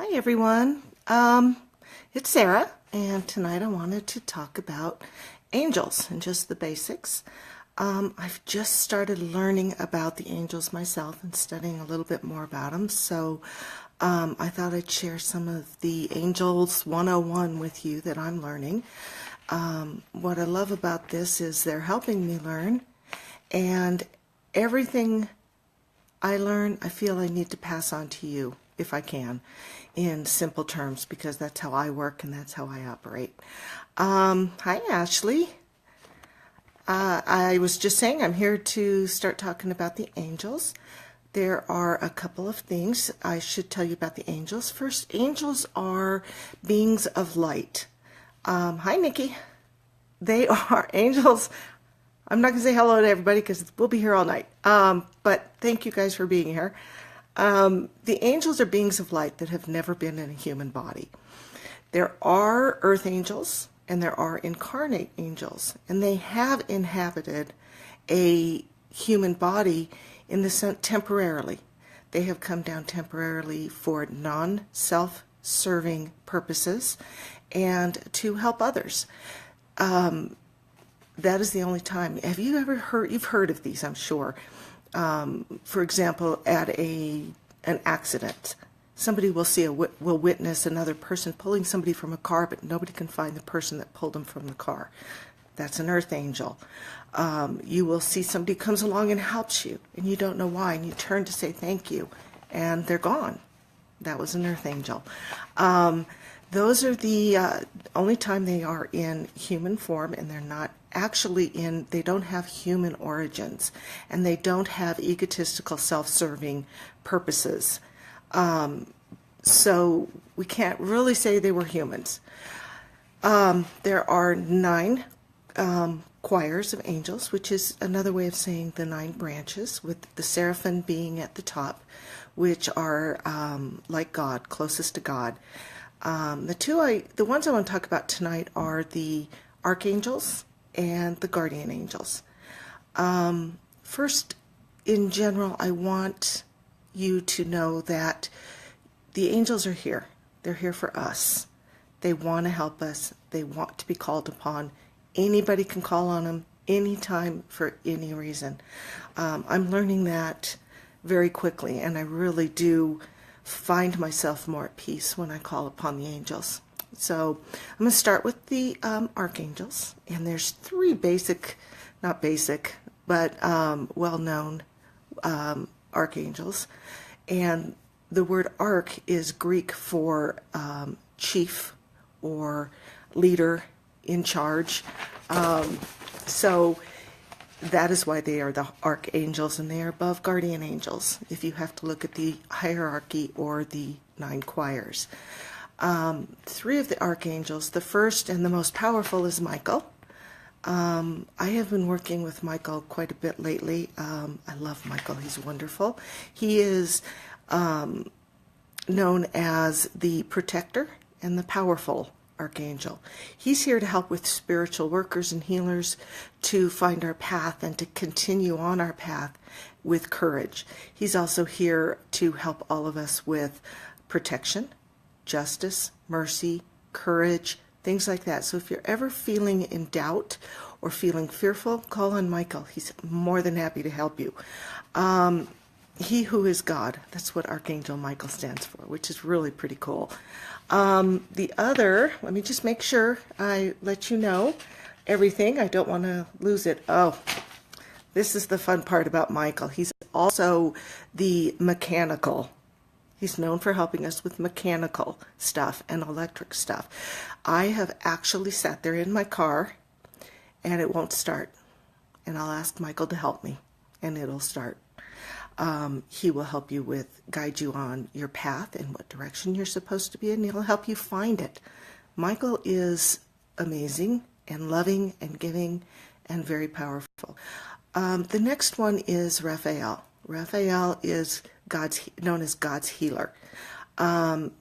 Hi everyone, it's Sarah, and tonight I wanted to talk about angels and just the basics. I've just started learning about the angels myself and studying a little bit more about them, so I thought I'd share some of the Angels 101 with you that I'm learning. What I love about this is they're helping me learn, and everything I learn, I feel I need to pass on to you, if I can, in simple terms, because that's how I work and that's how I operate. Hi, Ashley. I was just saying I'm here to start talking about the angels. There are a couple of things I should tell you about the angels. First, angels are beings of light. Hi, Nikki. They are angels. I'm not going to say hello to everybody because we'll be here all night. But thank you guys for being here. The angels are beings of light that have never been in a human body. There are earth angels and there are incarnate angels, and they have inhabited a human body in the sense temporarily. They have come down temporarily for non-self-serving purposes and to help others. That is the only time. Have you ever heard, you've heard of these, I'm sure. For example, at an accident, somebody will witness another person pulling somebody from a car, but nobody can find the person that pulled them from the car. That's an earth angel. You will see somebody comes along and helps you, and you don't know why, and you turn to say thank you, and they're gone. That was an earth angel. Those are the only time they are in human form, and they're not actually they don't have human origins, and they don't have egotistical self-serving purposes. So we can't really say they were humans. There are 9 choirs of angels, which is another way of saying the 9 branches, with the seraphim being at the top, which are like God, closest to God. The ones I want to talk about tonight are the Archangels and the Guardian Angels. First, in general, I want you to know that the angels are here. They're here for us. They want to help us. They want to be called upon. Anybody can call on them anytime for any reason. I'm learning that very quickly, and I really do find myself more at peace when I call upon the angels. So I'm going to start with the archangels, and there's 3 not basic, but well-known archangels. And the word arch is Greek for chief or leader, in charge. So that is why they are the archangels, and they are above guardian angels, if you have to look at the hierarchy or the 9 choirs. 3 of the archangels, the first and the most powerful is Michael. I have been working with Michael quite a bit lately. I love Michael. He's wonderful. He is known as the protector and the powerful archangel. He's here to help with spiritual workers and healers to find our path and to continue on our path with courage. He's also here to help all of us with protection, justice, mercy, courage, things like that. So if you're ever feeling in doubt or feeling fearful, call on Michael. He's more than happy to help you. He who is God, that's what Archangel Michael stands for, which is really pretty cool. The other, let me just make sure I let you know everything. I don't want to lose it. Oh, this is the fun part about Michael. He's also the mechanical. He's known for helping us with mechanical stuff and electric stuff. I have actually sat there in my car and it won't start. And I'll ask Michael to help me and it'll start. He will help you guide you on your path and what direction you're supposed to be in. He'll help you find it. Michael is amazing and loving and giving and very powerful. The next one is Raphael. Raphael is known as God's healer. Oh,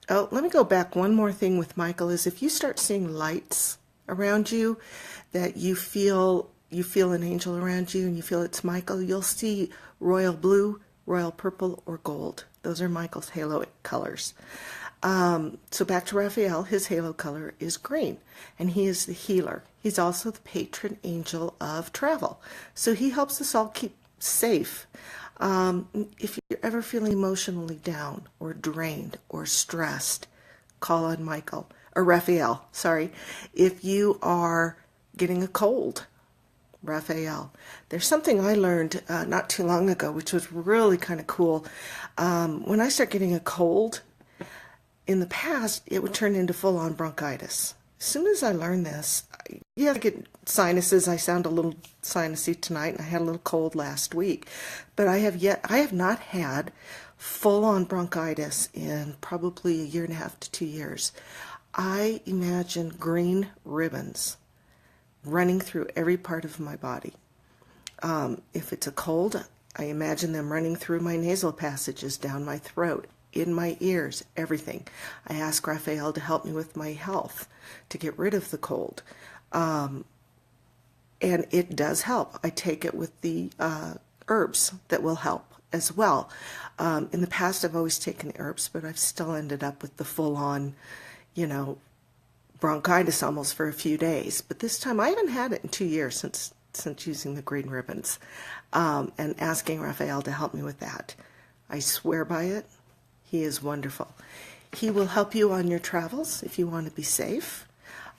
let me go back. One more thing with Michael is if you start seeing lights around you that you feel an angel around you and you feel it's Michael, you'll see royal blue royal purple, or gold. Those are Michael's halo colors. So back to Raphael, his halo color is green, and he is the healer. He's also the patron angel of travel. So he helps us all keep safe. If you're ever feeling emotionally down or drained or stressed, call on Michael, or Raphael, sorry. If you are getting a cold, Raphael. There's something I learned not too long ago, which was really kind of cool. When I start getting a cold, in the past, it would turn into full-on bronchitis. As soon as I learned this, I get sinuses. I sound a little sinusy tonight, and I had a little cold last week. But I have not had full-on bronchitis in probably 1.5 to 2 years. I imagine green ribbons running through every part of my body. If it's a cold, I imagine them running through my nasal passages, down my throat, in my ears, everything. I ask Raphael to help me with my health, to get rid of the cold. And it does help. I take it with the herbs that will help as well. In the past, I've always taken herbs, but I've still ended up with the full-on, bronchitis almost for a few days. But this time, I haven't had it in 2 years since using the green ribbons, and asking Raphael to help me with that. I swear by it. He is wonderful. He will help you on your travels if you want to be safe.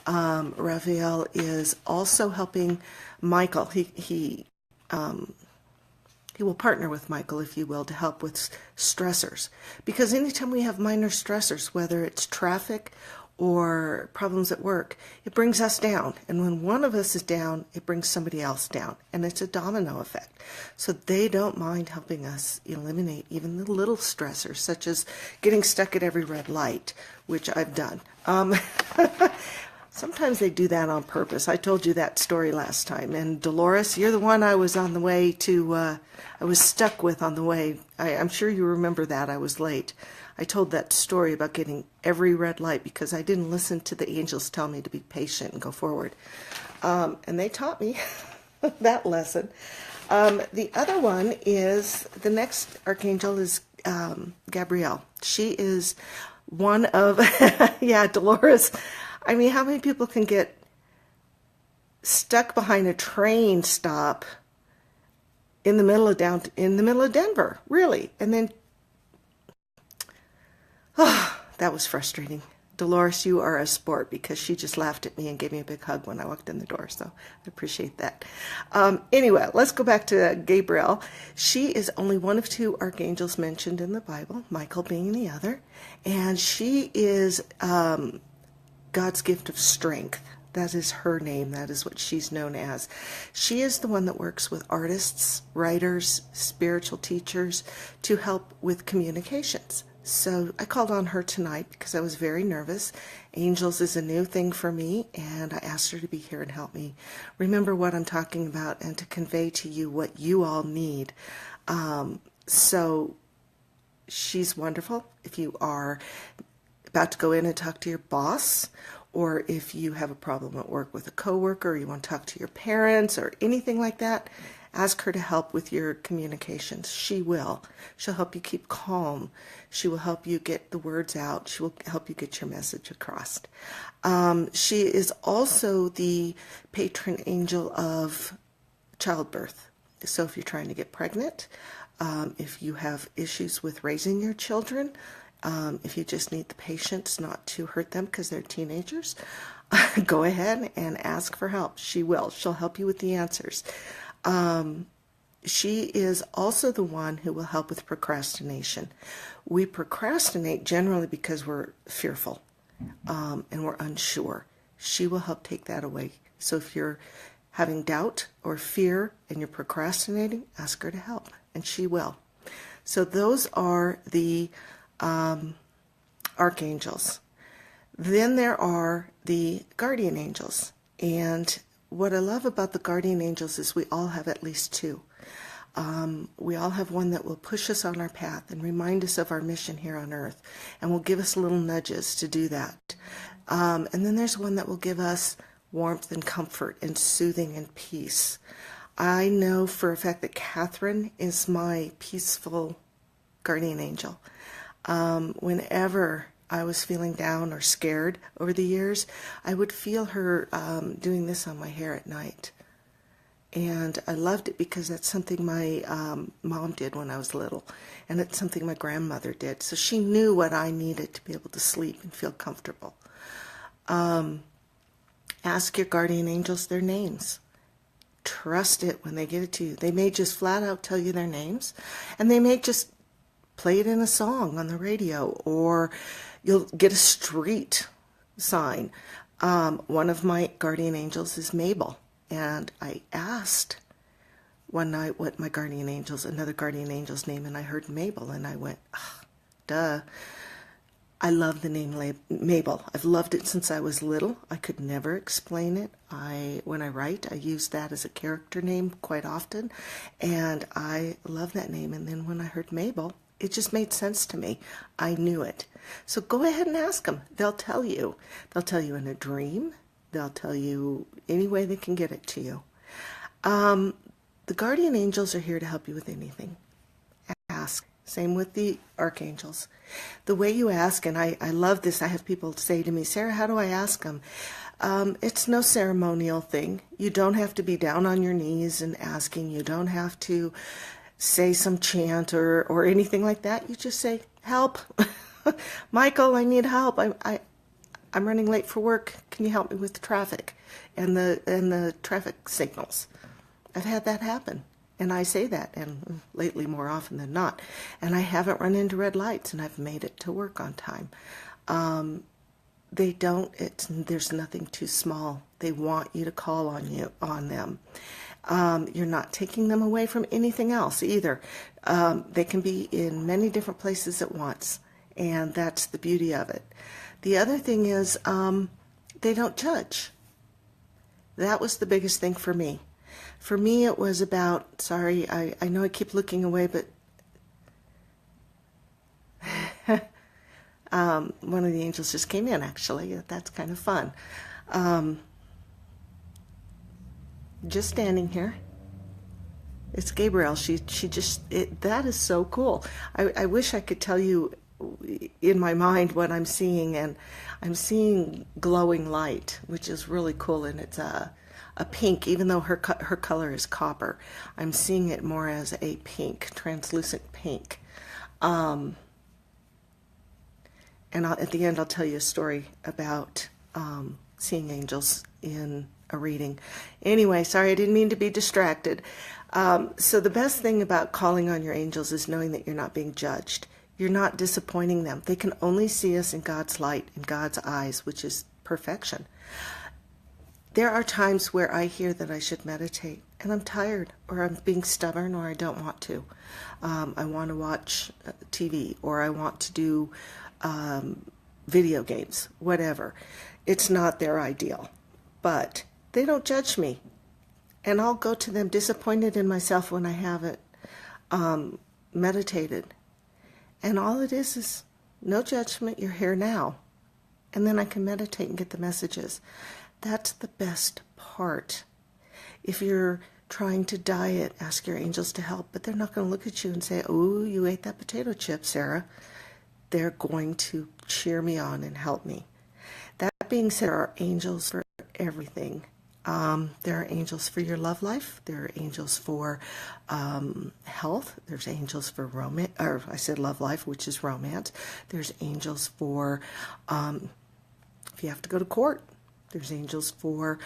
Raphael is also helping Michael. He will partner with Michael, if you will, to help with stressors. Because anytime we have minor stressors, whether it's traffic or problems at work, it brings us down. And when one of us is down, it brings somebody else down. And it's a domino effect. So they don't mind helping us eliminate even the little stressors, such as getting stuck at every red light, which I've done. Sometimes they do that on purpose. I told you that story last time. And Dolores, you're the one I was on the way to, I was stuck with on the way. I'm sure you remember that. I was late. I told that story about getting every red light because I didn't listen to the angels tell me to be patient and go forward. And they taught me that lesson. The other one is, the next archangel is Gabrielle. She is one of, yeah, Dolores. I mean, how many people can get stuck behind a train stop in the middle of Denver, really? And then, that was frustrating. Dolores, you are a sport, because she just laughed at me and gave me a big hug when I walked in the door, so I appreciate that. Anyway, let's go back to Gabrielle. She is only one of 2 archangels mentioned in the Bible, Michael being the other, and she is God's gift of strength. That is her name. That is what she's known as. She is the one that works with artists, writers, spiritual teachers to help with communications. So I called on her tonight because I was very nervous. Angels is a new thing for me, and I asked her to be here and help me remember what I'm talking about and to convey to you what you all need. So she's wonderful. If you are about to go in and talk to your boss, or if you have a problem at work with a coworker, or you want to talk to your parents or anything like that, ask her to help with your communications. She will. She'll help you keep calm. She will help you get the words out. She will help you get your message across. She is also the patron angel of childbirth. So if you're trying to get pregnant, if you have issues with raising your children, if you just need the patience not to hurt them because they're teenagers, go ahead and ask for help. She will. She'll help you with the answers. She is also the one who will help with procrastination. We procrastinate generally because we're fearful and we're unsure. She will help take that away. So if you're having doubt or fear and you're procrastinating, ask her to help, and she will. So those are the archangels. Then there are the guardian angels. And what I love about the guardian angels is we all have at least 2. We all have one that will push us on our path and remind us of our mission here on earth, and will give us little nudges to do that. And then there's one that will give us warmth and comfort and soothing and peace. I know for a fact that Catherine is my peaceful guardian angel. Whenever I was feeling down or scared over the years, I would feel her doing this on my hair at night. And I loved it because that's something my mom did when I was little. And it's something my grandmother did. So she knew what I needed to be able to sleep and feel comfortable. Ask your guardian angels their names. Trust it when they give it to you. They may just flat out tell you their names. And they may just play it in a song on the radio. Or you'll get a street sign. One of my guardian angels is Mabel. And I asked one night what my guardian angel's, another guardian angel's name, and I heard Mabel, and I went, duh. I love the name Mabel. I've loved it since I was little. I could never explain it. When I write, I use that as a character name quite often, and I love that name. And then when I heard Mabel, it just made sense to me. I knew it. So go ahead and ask them. They'll tell you. They'll tell you in a dream. They'll tell you any way they can get it to you. The guardian angels are here to help you with anything. Ask. Same with the archangels. The way you ask, and I love this, I have people say to me, Sarah, how do I ask them? It's no ceremonial thing. You don't have to be down on your knees and asking. You don't have to say some chant or anything like that. You just say, help. Michael, I need help. I'm running late for work. Can you help me with the traffic and the traffic signals? I've had that happen, and I say that, and lately more often than not. And I haven't run into red lights, and I've made it to work on time. There's nothing too small. They want you to call on them. You're not taking them away from anything else either. They can be in many different places at once, and that's the beauty of it. The other thing is they don't judge. That was the biggest thing for me. For me, it was about, sorry, I know I keep looking away, but one of the angels just came in, actually. That's kind of fun. Just standing here. It's Gabrielle. That is so cool. I wish I could tell you in my mind what I'm seeing, and I'm seeing glowing light, which is really cool, and it's a pink, even though her color is copper. I'm seeing it more as a pink, translucent pink. And at the end I'll tell you a story about seeing angels in a reading. Anyway, sorry, I didn't mean to be distracted. So the best thing about calling on your angels is knowing that you're not being judged. You're not disappointing them. They can only see us in God's light, in God's eyes, which is perfection. There are times where I hear that I should meditate, and I'm tired, or I'm being stubborn, or I don't want to. I want to watch TV, or I want to do video games, whatever. It's not their ideal, but they don't judge me. And I'll go to them disappointed in myself when I haven't meditated. And all it is no judgment, you're here now. And then I can meditate and get the messages. That's the best part. If you're trying to diet, ask your angels to help, but they're not going to look at you and say, oh, you ate that potato chip, Sarah. They're going to cheer me on and help me. That being said, there are angels for everything. There are angels for your love life. There are angels for health. There's angels for romance, or I said love life, which is romance. There's angels for if you have to go to court. There's angels for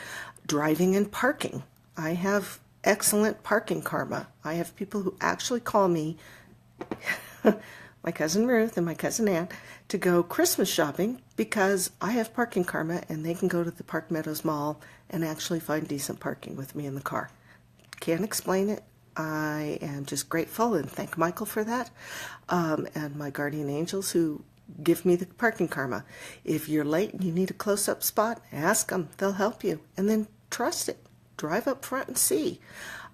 driving and parking. I have excellent parking karma. I have people who actually call me, my cousin Ruth and my cousin Ann, to go Christmas shopping because I have parking karma and they can go to the Park Meadows Mall and actually find decent parking with me in the car. Can't explain it. I am just grateful and thank Michael for that, and my guardian angels who give me the parking karma. If you're late and you need a close-up spot, ask them. They'll help you. And then trust it. Drive up front and see.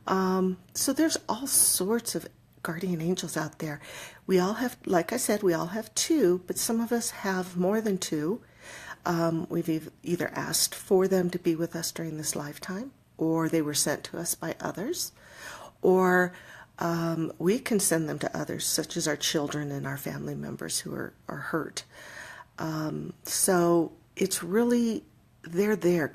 So there's all sorts of guardian angels out there. We all have, like I said, we all have two, but some of us have more than two. We've either asked for them to be with us during this lifetime, or they were sent to us by others, or we can send them to others, such as our children and our family members who are hurt. So it's really, they're there.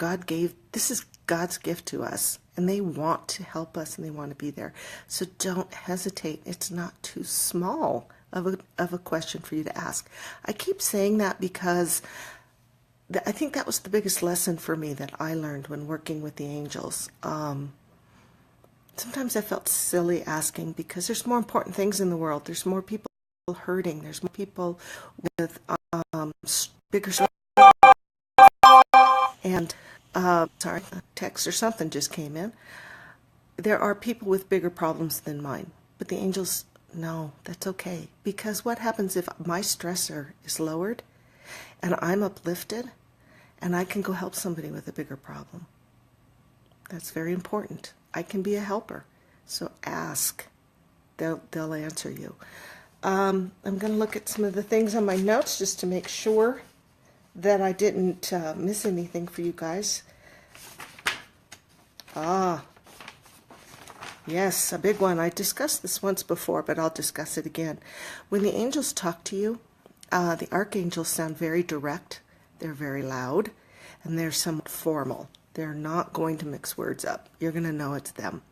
This is God's gift to us, and they want to help us and they want to be there. So don't hesitate. It's not too small of a question for you to ask. I keep saying that because I think that was the biggest lesson for me that I learned when working with the angels. Sometimes I felt silly asking because there's more important things in the world. There's more people hurting. There's more people with bigger struggles. And, sorry, a text or something just came in. There are people with bigger problems than mine. But the angels, no, that's okay. Because what happens if my stressor is lowered and I'm uplifted and I can go help somebody with a bigger problem? That's very important. I can be a helper. So ask. They'll answer you. I'm going to look at some of the things on my notes just to make sure that I didn't miss anything for you guys. Yes, a big one. I discussed this once before, but I'll discuss it again. When the angels talk to you, the archangels sound very direct. They're very loud, and they're somewhat formal. They're not going to mix words up. You're going to know it's them.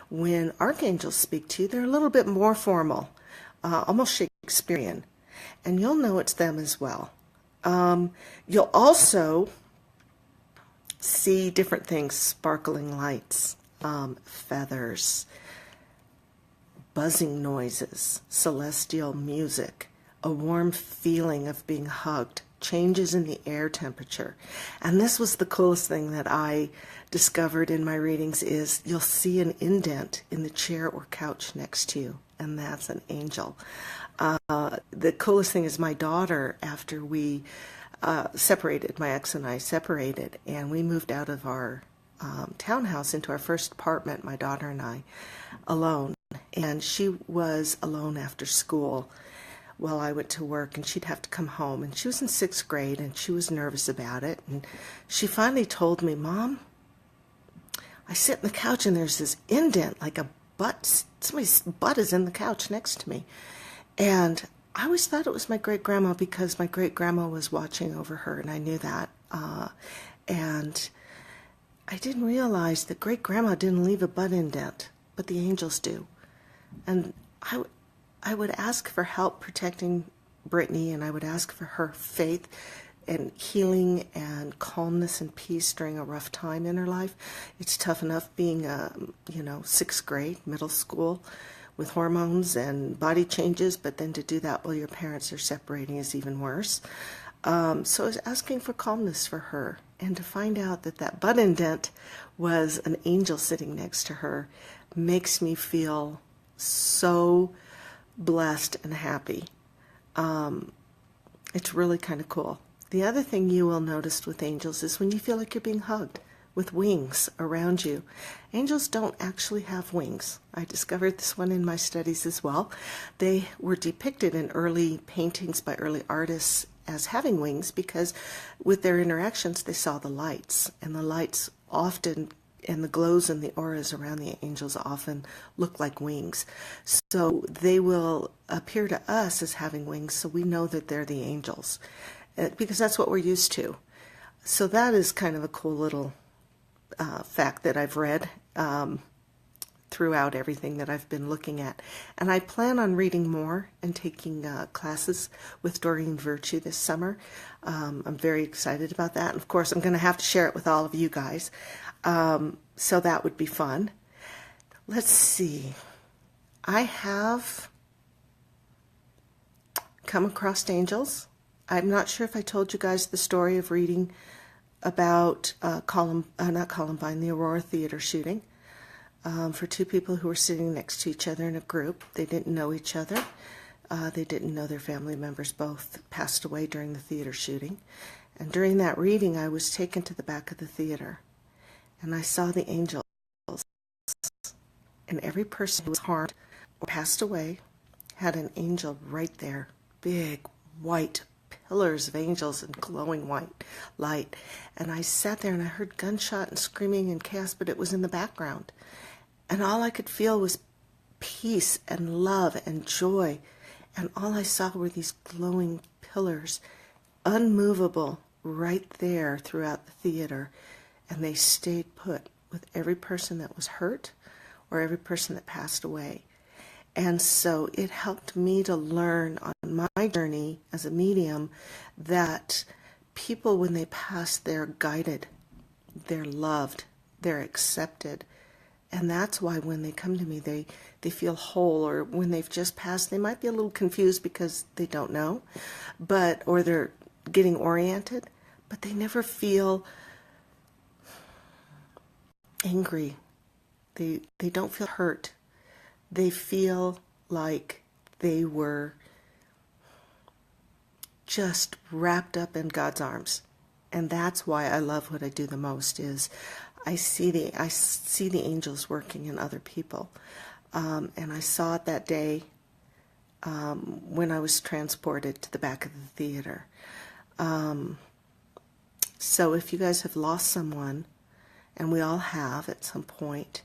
When archangels speak to you, they're a little bit more formal, almost Shakespearean, and you'll know it's them as well. You'll also see different things, sparkling lights, feathers, buzzing noises, celestial music, a warm feeling of being hugged, changes in the air temperature. And this was the coolest thing that I discovered in my readings is you'll see an indent in the chair or couch next to you, and that's an angel. The coolest thing is my daughter, after we separated, my ex and I separated, and we moved out of our townhouse into our first apartment, my daughter and I, alone. And she was alone after school while I went to work, and she'd have to come home. And she was in 6th grade, and she was nervous about it. And she finally told me, "Mom, I sit on the couch, and there's this indent, like a butt. Somebody's butt is in the couch next to me." And I always thought it was my great-grandma because my great-grandma was watching over her, and I knew that. And I didn't realize that great-grandma didn't leave a butt indent, but the angels do. And I would ask for help protecting Brittany, and I would ask for her faith and healing and calmness and peace during a rough time in her life. It's tough enough being, 6th grade, middle school, with hormones and body changes, but then to do that while your parents are separating is even worse. So I was asking for calmness for her, and to find out that that butt indent was an angel sitting next to her makes me feel so blessed and happy. It's really kind of cool. The other thing you will notice with angels is when you feel like you're being hugged with wings around you. Angels don't actually have wings. I discovered this one in my studies as well. They were depicted in early paintings by early artists as having wings because with their interactions they saw the lights, and the lights often, and the glows and the auras around the angels often look like wings. So they will appear to us as having wings, so we know that they're the angels, because that's what we're used to. So that is kind of a cool little fact that I've read throughout everything that I've been looking at. And I plan on reading more and taking classes with Doreen Virtue this summer. I'm very excited about that. And of course, I'm going to have to share it with all of you guys. So that would be fun. Let's see. I have come across angels. I'm not sure if I told you guys the story of reading about not Columbine, the Aurora Theater shooting. For two people who were sitting next to each other in a group. They didn't know each other. They didn't know their family members. Both passed away during the theater shooting. And during that reading, I was taken to the back of the theater. And I saw the angels. And every person who was harmed or passed away had an angel right there. Big, white pillars of angels and glowing white light. And I sat there and I heard gunshot and screaming and chaos, but it was in the background. And all I could feel was peace and love and joy. And all I saw were these glowing pillars, unmovable, right there throughout the theater. And they stayed put with every person that was hurt or every person that passed away. And so it helped me to learn on my journey as a medium that people, when they pass, they're guided, they're loved, they're accepted. And that's why when they come to me, they feel whole, or when they've just passed, they might be a little confused because they don't know, or they're getting oriented, but they never feel angry. They don't feel hurt. They feel like they were just wrapped up in God's arms. And that's why I love what I do the most, is I see the angels working in other people. And I saw it that day when I was transported to the back of the theater. So if you guys have lost someone, and we all have at some point,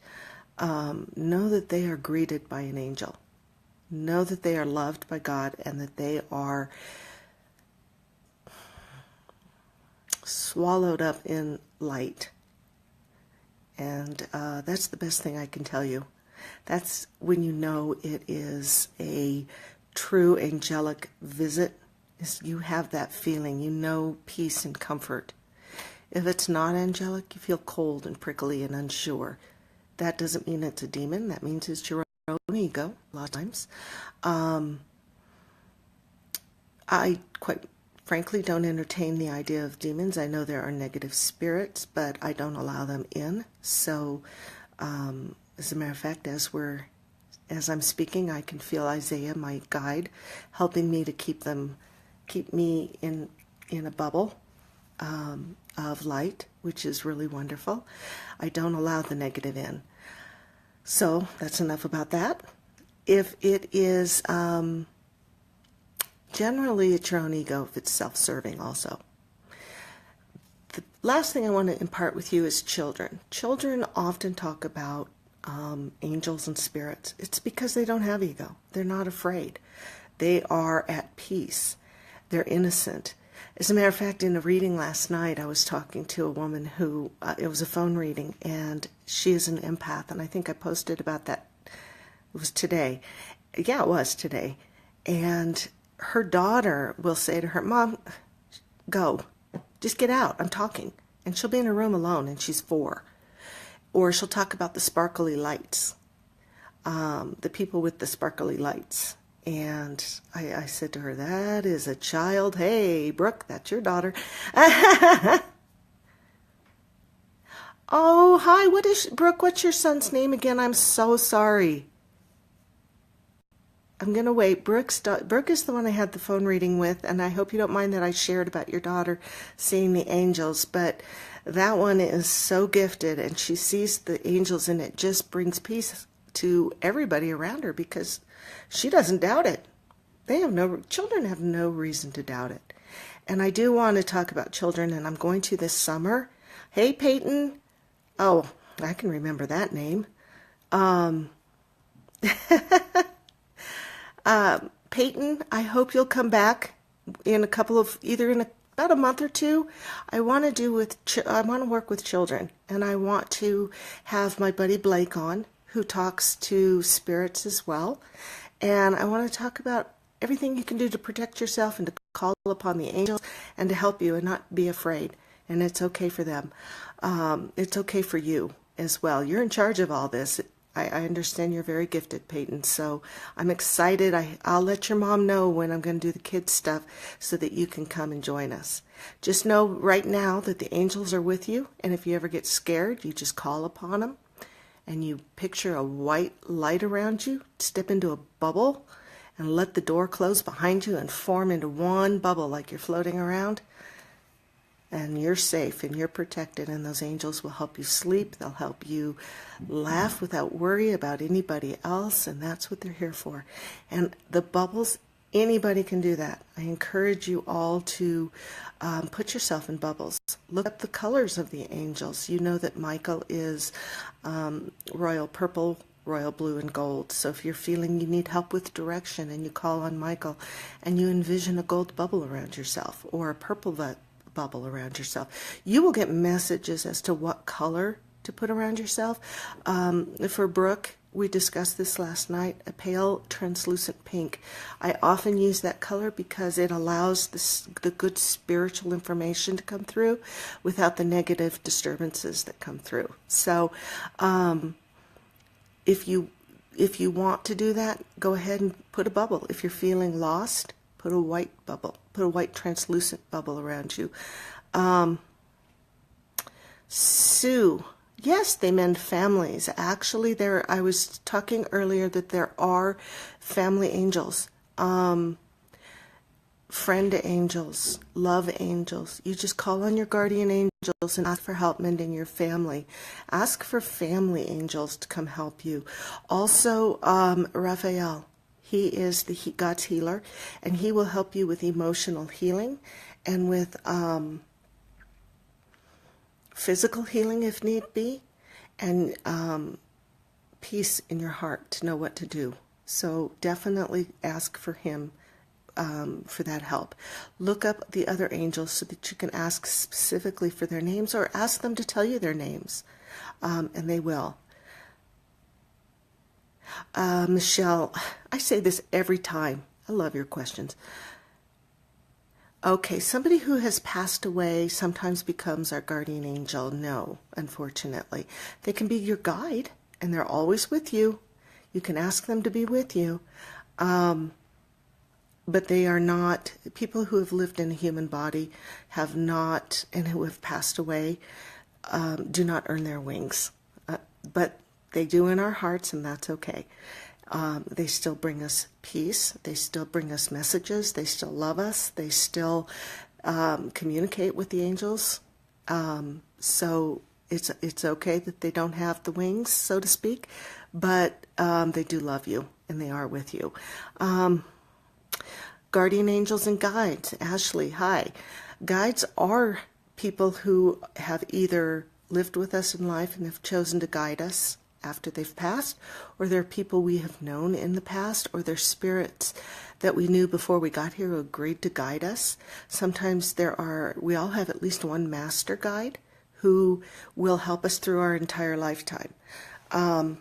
know that they are greeted by an angel. Know that they are loved by God, and that they are swallowed up in light. And that's the best thing I can tell you. That's when you know it is a true angelic visit. Is you have that feeling, you know, peace and comfort. If it's not angelic, you feel cold and prickly and unsure. That doesn't mean it's a demon. That means it's your own ego, a lot of times. I quite frankly don't entertain the idea of demons. I know there are negative spirits, but I don't allow them in. So, as a matter of fact, as I'm speaking, I can feel Isaiah, my guide, helping me to keep me in a bubble of light, which is really wonderful. I don't allow the negative in. So that's enough about that. If it is, generally it's your own ego if it's self-serving also. The last thing I want to impart with you is children. Children often talk about angels and spirits. It's because they don't have ego. They're not afraid. They are at peace. They're innocent. As a matter of fact, in a reading last night, I was talking to a woman who, it was a phone reading, and she is an empath, and I think I posted about that. It was today. Yeah, it was today. And her daughter will say to her, "Mom, go. Just get out. I'm talking." And she'll be in her room alone, and she's 4. Or she'll talk about the sparkly lights, the people with the sparkly lights. And I said to her, "That is a child. Hey, Brooke, that's your daughter." Oh, hi. Brooke, what's your son's name again? I'm so sorry. I'm going to wait. Brooke is the one I had the phone reading with, and I hope you don't mind that I shared about your daughter seeing the angels, but that one is so gifted, and she sees the angels, and it just brings peace to everybody around her because she doesn't doubt it. Children have no reason to doubt it. And I do want to talk about children, and I'm going to this summer. Hey, Peyton. Oh, I can remember that name. Peyton, I hope you'll come back in about a month or two. I want to work with children, and I want to have my buddy Blake on, who talks to spirits as well. And I want to talk about everything you can do to protect yourself and to call upon the angels and to help you and not be afraid. And it's okay for them. It's okay for you as well. You're in charge of all this. I understand you're very gifted, Peyton, so I'm excited. I'll let your mom know when I'm going to do the kids stuff so that you can come and join us. Just know right now that the angels are with you, and if you ever get scared, you just call upon them, and you picture a white light around you, step into a bubble, and let the door close behind you and form into one bubble like you're floating around. And you're safe and you're protected, and those angels will help you sleep. They'll help you laugh without worry about anybody else, and that's what they're here for. And the bubbles, anybody can do that. I encourage you all to put yourself in bubbles. Look at the colors of the angels. You know that Michael is royal purple, royal blue and gold. So if you're feeling you need help with direction and you call on Michael and you envision a gold bubble around yourself or a purple bubble around yourself, you will get messages as to what color to put around yourself. For Brooke, we discussed this last night, a pale translucent pink. I often use that color because it allows the good spiritual information to come through without the negative disturbances that come through. So if you want to do that, go ahead and put a bubble. If you're feeling lost, put a white bubble, put a white translucent bubble around you. Sue. Yes, they mend families. Actually, I was talking earlier that there are family angels, friend angels, love angels. You just call on your guardian angels and ask for help mending your family. Ask for family angels to come help you. Also, Raphael, he is God's healer, and he will help you with emotional healing and with physical healing if need be, and peace in your heart to know what to do. So definitely ask for him for that help. Look up the other angels so that you can ask specifically for their names, or ask them to tell you their names, and they will. Michelle, I say this every time. I love your questions. Okay, somebody who has passed away sometimes becomes our guardian angel. No, unfortunately. They can be your guide, and they're always with you. You can ask them to be with you. But they are not, people who have lived in a human body have not, and who have passed away, do not earn their wings. But they do in our hearts, and that's okay. They still bring us peace. They still bring us messages. They still love us. They still communicate with the angels. So it's okay that they don't have the wings, so to speak, but they do love you, and they are with you. Guardian angels and guides. Ashley, hi. Guides are people who have either lived with us in life and have chosen to guide us after they've passed, or they're people we have known in the past, or they're spirits that we knew before we got here who agreed to guide us. Sometimes we all have at least one master guide who will help us through our entire lifetime, and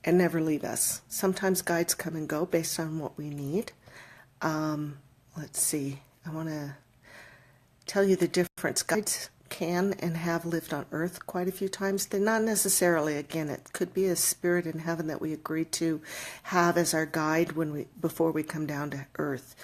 never leave us. Sometimes guides come and go based on what we need. Let's see, I want to tell you the difference. Guides can and have lived on earth quite a few times. They're not necessarily, again, it could be a spirit in heaven that we agreed to have as our guide before we come down to earth.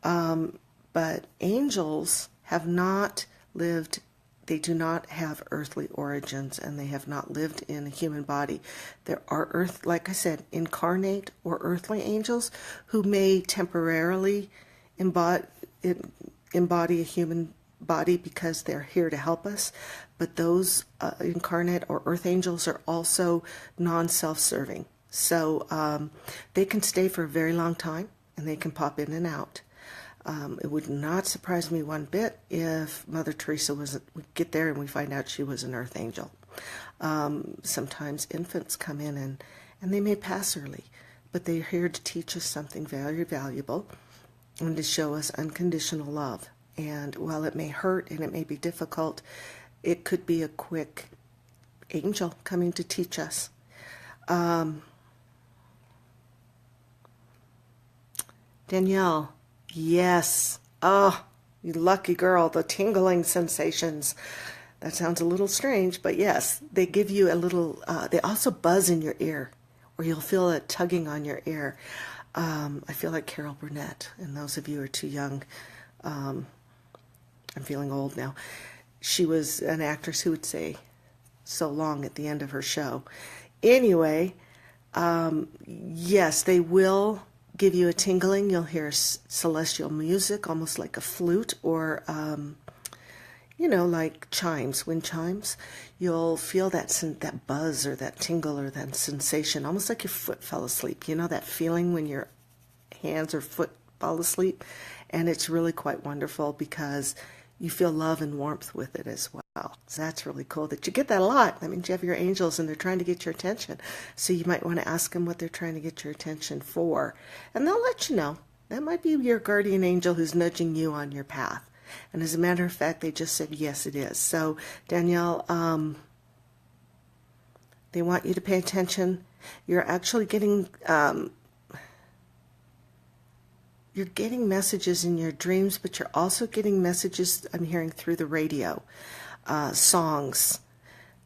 But angels have not lived, they do not have earthly origins, and they have not lived in a human body. There are like I said, incarnate or earthly angels who may temporarily embody a human body because they're here to help us, but those incarnate or earth angels are also non-self-serving. So they can stay for a very long time, and they can pop in and out. It would not surprise me one bit if Mother Teresa would get there and we find out she was an earth angel. Sometimes infants come in and they may pass early, but they're here to teach us something very valuable and to show us unconditional love. And while it may hurt and it may be difficult, it could be a quick angel coming to teach us. Danielle, yes. Oh, you lucky girl, the tingling sensations. That sounds a little strange, but yes, they give you a little, they also buzz in your ear, or you'll feel it tugging on your ear. I feel like Carol Burnett, and those of you who are too young, I'm feeling old now. She was an actress who would say so long at the end of her show. Anyway, yes, they will give you a tingling. You'll hear celestial music, almost like a flute, or, like chimes, wind chimes. You'll feel that buzz or that tingle or that sensation, almost like your foot fell asleep. You know that feeling when your hands or foot fall asleep? And it's really quite wonderful because you feel love and warmth with it as well. So that's really cool that you get that a lot. That means you have your angels and they're trying to get your attention. So you might want to ask them what they're trying to get your attention for. And they'll let you know. That might be your guardian angel who's nudging you on your path. And as a matter of fact, they just said, yes, it is. So, Danielle, they want you to pay attention. You're actually getting messages in your dreams, but you're also getting messages I'm hearing through the radio, songs.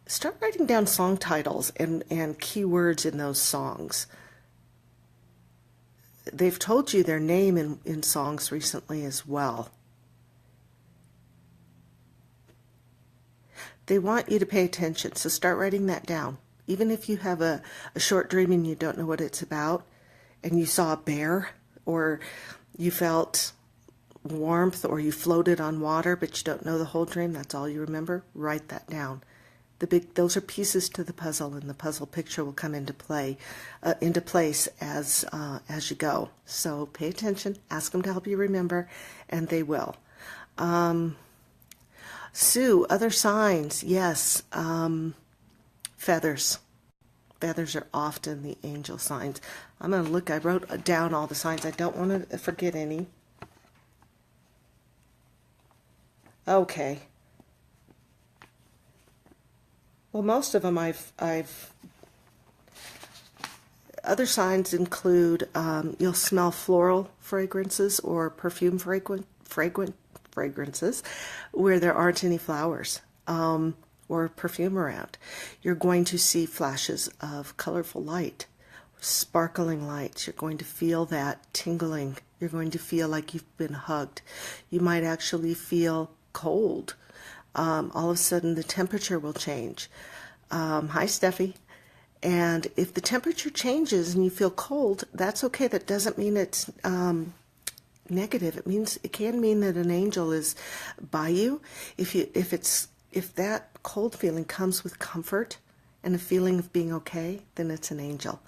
Start writing down song titles and keywords in those songs. They've told you their name in songs recently as well. They want you to pay attention, so start writing that down. Even if you have a short dream and you don't know what it's about, and you saw a bear, or you felt warmth, or you floated on water, but you don't know the whole dream, that's all you remember, write that down. Those are pieces to the puzzle, and the puzzle picture will come into place as you go. So pay attention, ask them to help you remember, and they will. Sue, other signs, yes. Feathers. Feathers are often the angel signs. I'm going to look, I wrote down all the signs. I don't want to forget any. Okay. Well, most of them other signs include you'll smell floral fragrances or perfume fragrances where there aren't any flowers or perfume around. You're going to see flashes of colorful light, sparkling lights. You're going to feel that tingling. You're going to feel like you've been hugged. You might actually feel cold. All of a sudden the temperature will change. Hi, Steffi. And if the temperature changes and you feel cold, that's okay. That doesn't mean it's negative. It can mean that an angel is by you. If that cold feeling comes with comfort and a feeling of being okay, then it's an angel.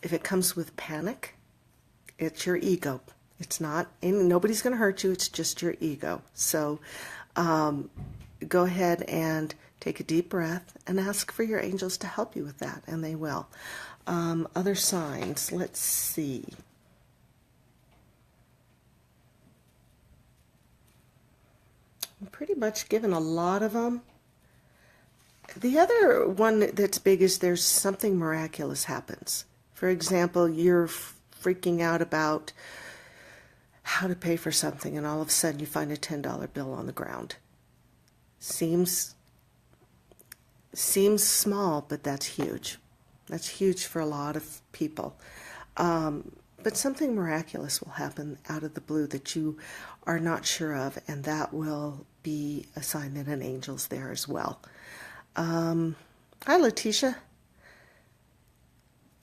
If it comes with panic, it's your ego. It's not, and nobody's going to hurt you. It's just your ego. So go ahead and take a deep breath and ask for your angels to help you with that, and they will. Other signs, let's see. I'm pretty much given a lot of them. The other one that's big is there's something miraculous happens. For example, you're freaking out about how to pay for something, and all of a sudden you find a $10 bill on the ground. Seems small, but that's huge. That's huge for a lot of people. But something miraculous will happen out of the blue that you are not sure of, and that will be a sign that an angel's there as well. Hi, Letitia.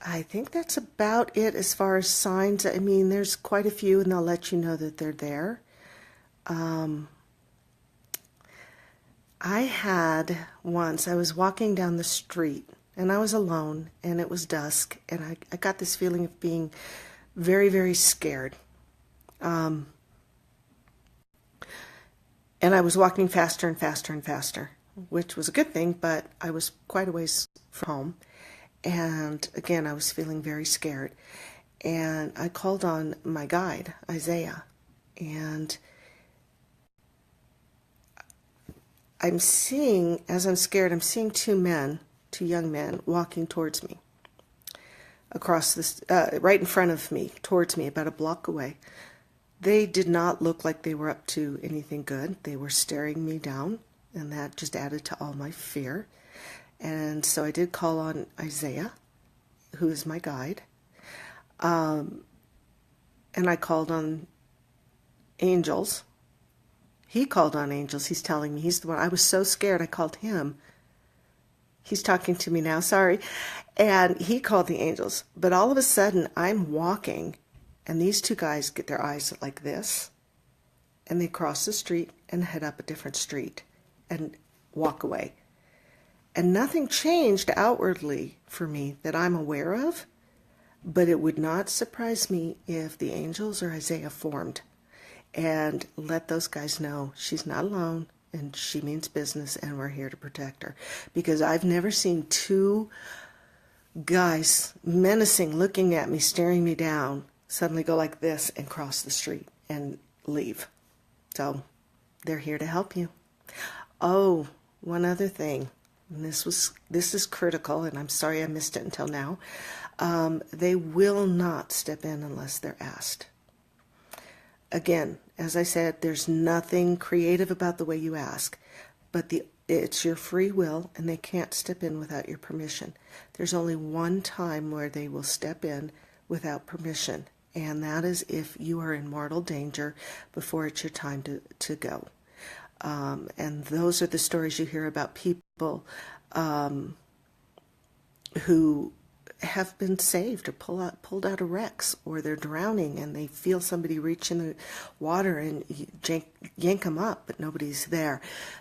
I think that's about it as far as signs. I mean, there's quite a few, and they'll let you know that they're there. I had once, I was walking down the street, and I was alone, and it was dusk, and I got this feeling of being very, very scared. And I was walking faster and faster and faster, which was a good thing, but I was quite a ways from home. And again, I was feeling very scared. And I called on my guide, Isaiah, and I'm seeing, as I'm scared, I'm seeing two young men walking towards me, across this, right in front of me, towards me, about a block away. They did not look like they were up to anything good. They were staring me down, and that just added to all my fear. And so I did call on Isaiah, who is my guide, and I called on angels. He called on angels. He's telling me, he's the one. I was so scared I called him. He's talking to me now, sorry. And he called the angels. But all of a sudden, I'm walking, and these two guys get their eyes like this, and they cross the street and head up a different street and walk away. And nothing changed outwardly for me that I'm aware of, but it would not surprise me if the angels or Isaiah formed. and let those guys know she's not alone and she means business and we're here to protect her. Because I've never seen two guys menacing, looking at me, staring me down, suddenly go like this and cross the street and leave. So they're here to help you. Oh, one other thing. And this is critical, and I'm sorry I missed it until now. They will not step in unless they're asked. Again, as I said, there's nothing creative about the way you ask, but it's your free will, and they can't step in without your permission. There's only one time where they will step in without permission, and that is if you are in mortal danger before it's your time to go. And those are the stories you hear about people who have been saved or pulled out of wrecks, or they're drowning and they feel somebody reach in the water and yank them up, but nobody's there.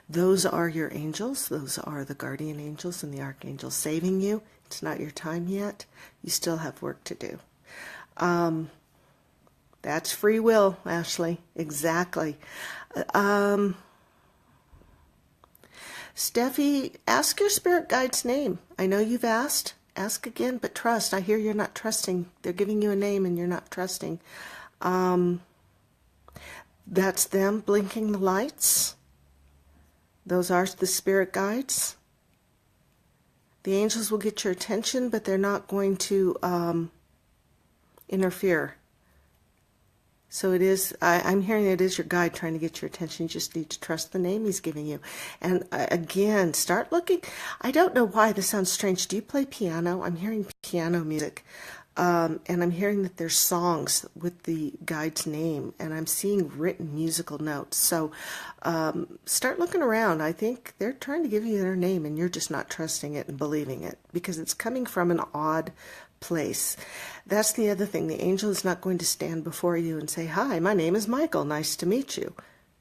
Those are your angels. Those are the guardian angels and the archangels saving you. It's not your time yet. You still have work to do. That's free will, Ashley. Exactly. Steffi, ask your spirit guide's name. I know you've asked. Ask again, but trust. I hear you're not trusting. They're giving you a name and you're not trusting. That's them blinking the lights. Those are the spirit guides. The angels will get your attention, but they're not going to interfere. So it is, I'm hearing it is your guide trying to get your attention. You just need to trust the name he's giving you. And again, start looking. I don't know why this sounds strange. Do you play piano? I'm hearing piano music. And I'm hearing that there's songs with the guide's name. And I'm seeing written musical notes. So start looking around. I think they're trying to give you their name and you're just not trusting it and believing it. Because it's coming from an odd place. That's the other thing. The angel is not going to stand before you and say, "Hi, my name is Michael. Nice to meet you."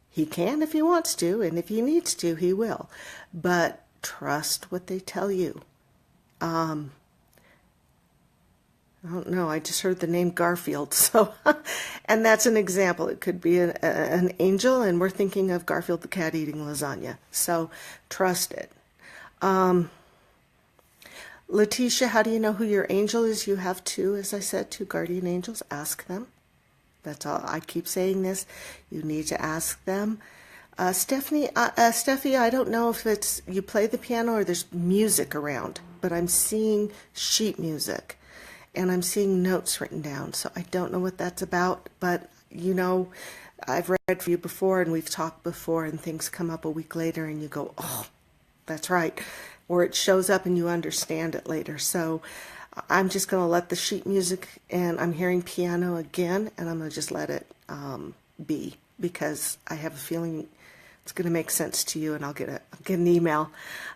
He can if he wants to, and if he needs to, he will. But trust what they tell you. I don't know. I just heard the name Garfield. So, and that's an example. It could be an angel, and we're thinking of Garfield the cat eating lasagna. So trust it. Letitia, how do you know who your angel is? You have two, as I said, two guardian angels. Ask them. That's all. I keep saying this. You need to ask them. Steffi, I don't know if it's you play the piano or there's music around, but I'm seeing sheet music and I'm seeing notes written down. So I don't know what that's about, but you know, I've read for you before and we've talked before and things come up a week later and you go, "Oh, that's right." Or it shows up and you understand it later. So I'm just going to let the sheet music, and I'm hearing piano again, and I'm going to just let it be, because I have a feeling it's going to make sense to you, and I'll get an email.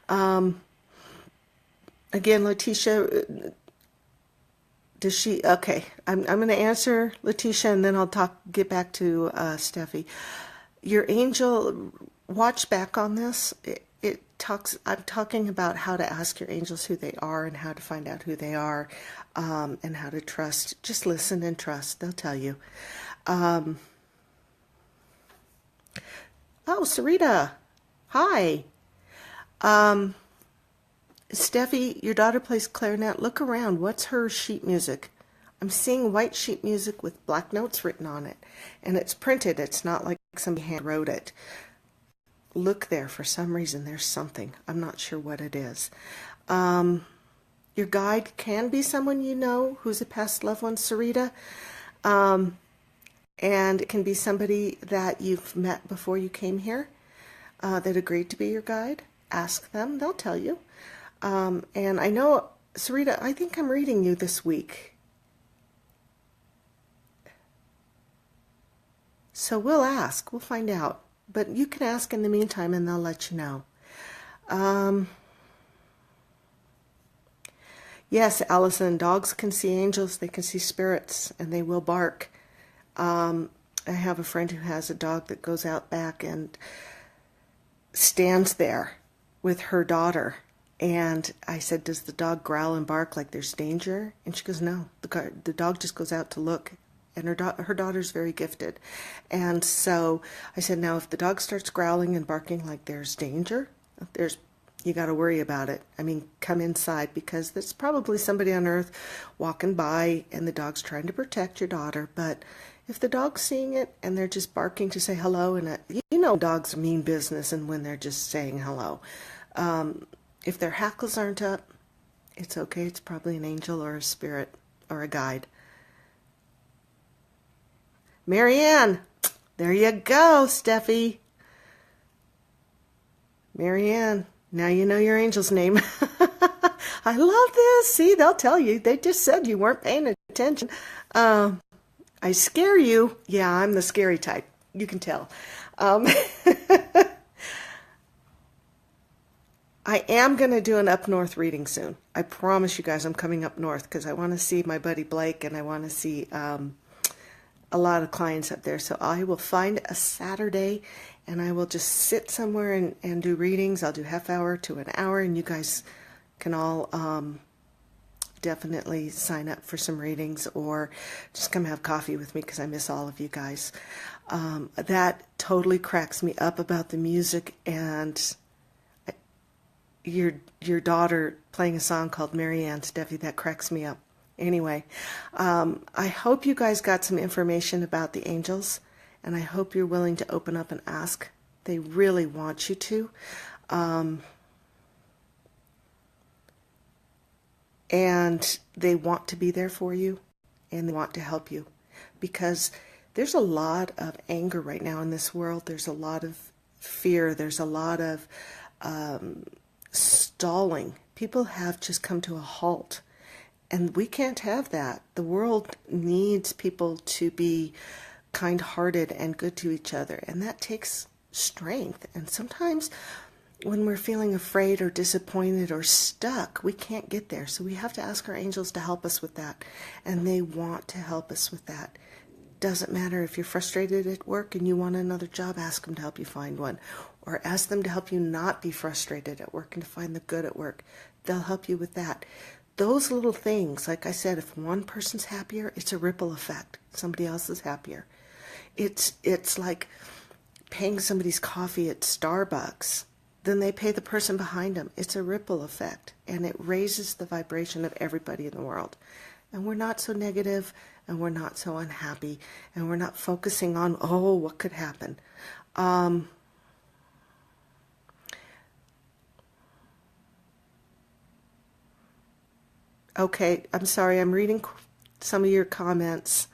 Again, Letitia, does she? Okay, I'm going to answer Letitia, and then I'll get back to Steffi. Your angel, watch back on this. I'm talking about how to ask your angels who they are and how to find out who they are, and how to trust. Just listen and trust. They'll tell you. Oh, Sarita. Hi. Steffi, your daughter plays clarinet. Look around. What's her sheet music? I'm seeing white sheet music with black notes written on it. And it's printed. It's not like somebody hand wrote it. Look there. For some reason, there's something. I'm not sure what it is. Your guide can be someone you know who's a past loved one, Sarita. And it can be somebody that you've met before you came here that agreed to be your guide. Ask them. They'll tell you. And I know, Sarita, I think I'm reading you this week. So we'll ask. We'll find out. But you can ask in the meantime, and they'll let you know. Yes, Allison, dogs can see angels. They can see spirits, and they will bark. I have a friend who has a dog that goes out back and stands there with her daughter. And I said, "Does the dog growl and bark like there's danger?" And she goes, "No. The dog just goes out to look and her daughter's very gifted. And so I said, now if the dog starts growling and barking like there's danger, you got to worry about it. I mean, come inside, because there's probably somebody on earth walking by and the dog's trying to protect your daughter. But if the dog's seeing it and they're just barking to say hello, and dogs mean business, and when they're just saying hello, if their hackles aren't up, it's okay. It's probably an angel or a spirit or a guide. Marianne, there you go, Steffi. Marianne, now you know your angel's name. I love this. See, they'll tell you. They just said you weren't paying attention. I scare you. Yeah, I'm the scary type. You can tell. I am going to do an up north reading soon. I promise you guys I'm coming up north because I want to see my buddy Blake, and I want to see a lot of clients up there. So I will find a Saturday and I will just sit somewhere and do readings. I'll do half hour to an hour, and you guys can all definitely sign up for some readings or just come have coffee with me because I miss all of you guys. That totally cracks me up about the music, and your daughter playing a song called Marianne, Steffi, that cracks me up. Anyway, I hope you guys got some information about the angels, and I hope you're willing to open up and ask. They really want you to. And they want to be there for you, and they want to help you, because there's a lot of anger right now in this world. There's a lot of fear. There's a lot of stalling. People have just come to a halt, and we can't have that. The world needs people to be kind-hearted and good to each other, and that takes strength. And sometimes when we're feeling afraid or disappointed or stuck, we can't get there. So we have to ask our angels to help us with that, and they want to help us with that. Doesn't matter if you're frustrated at work and you want another job, ask them to help you find one, or ask them to help you not be frustrated at work and to find the good at work. They'll help you with that. Those little things, like I said, if one person's happier, it's a ripple effect. Somebody else is happier. It's like paying somebody's coffee at Starbucks. Then they pay the person behind them. It's a ripple effect, and it raises the vibration of everybody in the world. And we're not so negative, and we're not so unhappy, and we're not focusing on, oh, what could happen. Okay, I'm sorry, I'm reading some of your comments.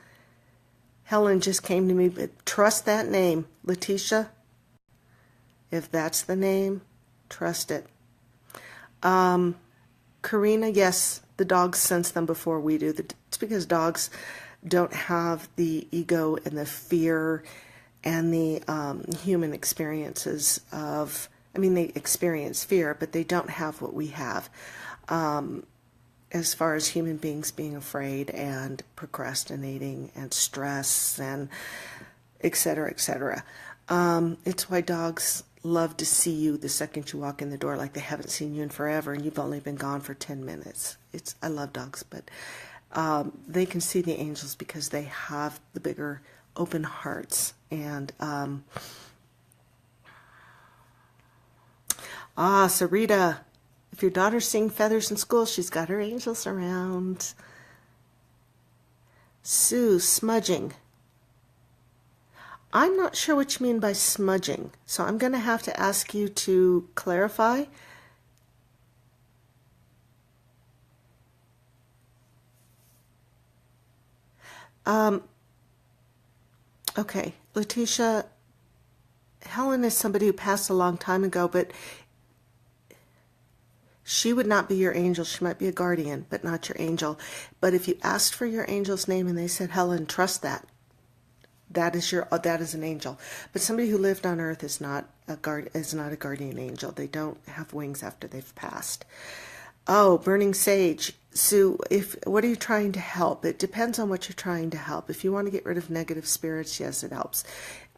Helen just came to me, but trust that name, Letitia. If that's the name, trust it. Karina, yes, the dogs sense them before we do. It's because dogs don't have the ego and the fear and the human experiences of, they experience fear, but they don't have what we have. As far as human beings being afraid and procrastinating and stress and et cetera, et cetera. It's why dogs love to see you the second you walk in the door, like they haven't seen you in forever and you've only been gone for 10 minutes. I love dogs, but they can see the angels because they have the bigger open hearts. And Sarita, if your daughter's seeing feathers in school, she's got her angels around. Sue, smudging. I'm not sure what you mean by smudging, so I'm going to have to ask you to clarify. Okay, Letitia, Helen is somebody who passed a long time ago, but she would not be your angel. She might be a guardian, but not your angel. But if you asked for your angel's name and they said, Helen, trust that. That is an angel. But somebody who lived on earth is not a guardian angel. They don't have wings after they've passed. Oh, burning sage. Sue, what are you trying to help? It depends on what you're trying to help. If you want to get rid of negative spirits, yes, it helps.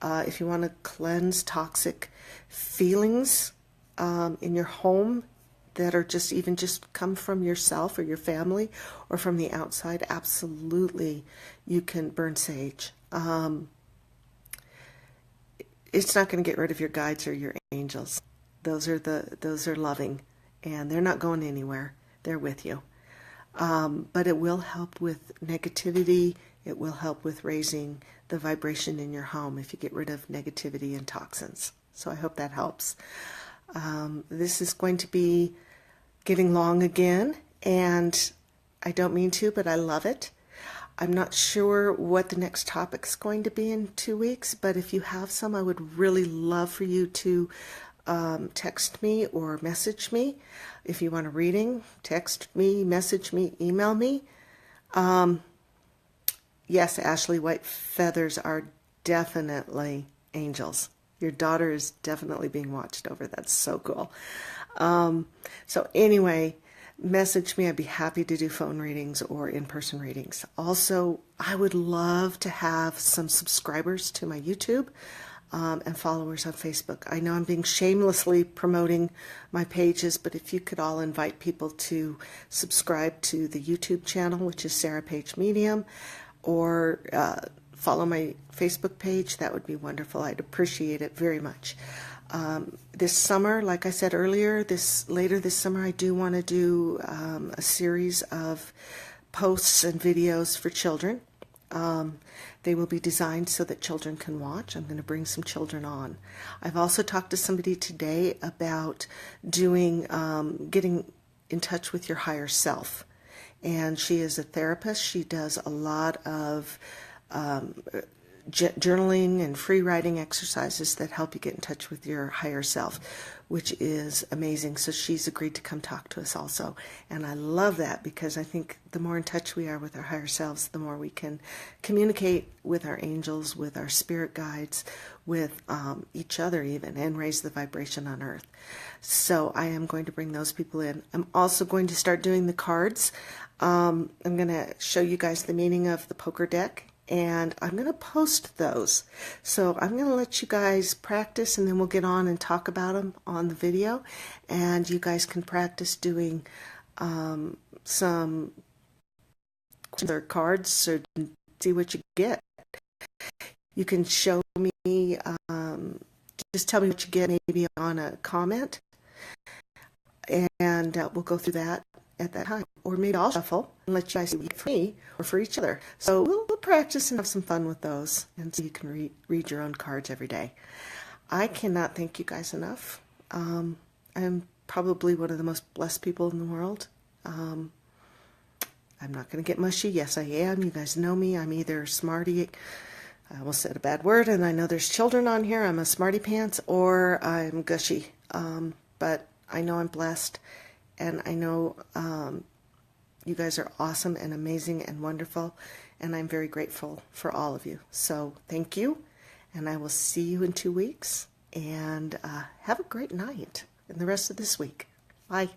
If you want to cleanse toxic feelings in your home, that are just come from yourself or your family or from the outside, absolutely you can burn sage. It's not going to get rid of your guides or your angels. Those are loving, and they're not going anywhere. They're with you. But it will help with negativity. It will help with raising the vibration in your home if you get rid of negativity and toxins. So I hope that helps. This is going to be getting long again, and I don't mean to, but I love it. I'm not sure what the next topic's going to be in 2 weeks, but if you have some, I would really love for you to text me or message me. If you want a reading, text me, message me, email me. Yes, Ashley, white feathers are definitely angels. Your daughter is definitely being watched over. That's so cool. So anyway, message me. I'd be happy to do phone readings or in-person readings. Also, I would love to have some subscribers to my YouTube and followers on Facebook. I know I'm being shamelessly promoting my pages, but if you could all invite people to subscribe to the YouTube channel, which is Sarah Page Medium, or follow my Facebook page, that would be wonderful. I'd appreciate it very much. This summer, like I said earlier, later this summer, I do want to do a series of posts and videos for children. They will be designed so that children can watch. I'm going to bring some children on. I've also talked to somebody today about getting in touch with your higher self. And she is a therapist. She does a lot of journaling and free writing exercises that help you get in touch with your higher self, which is amazing. So she's agreed to come talk to us also. And I love that, because I think the more in touch we are with our higher selves, the more we can communicate with our angels, with our spirit guides, with each other even, and raise the vibration on earth. So I am going to bring those people in. I'm also going to start doing the cards. I'm going to show you guys the meaning of the poker deck, and I'm going to post those. So I'm going to let you guys practice, and then we'll get on and talk about them on the video, and you guys can practice doing some other cards so see what you get. You can show me, just tell me what you get maybe on a comment, and we'll go through that at that time. Or maybe I'll shuffle and let you guys see for me or for each other. So we'll practice and have some fun with those, and so you can read your own cards every day. I cannot thank you guys enough. I'm probably one of the most blessed people in the world. I'm not going to get mushy. Yes, I am. You guys know me. I'm either smarty, I almost said a bad word, and I know there's children on here. I'm a smarty pants, or I'm gushy. But I know I'm blessed, and I know you guys are awesome and amazing and wonderful, and I'm very grateful for all of you. So thank you, and I will see you in 2 weeks, and have a great night and the rest of this week. Bye.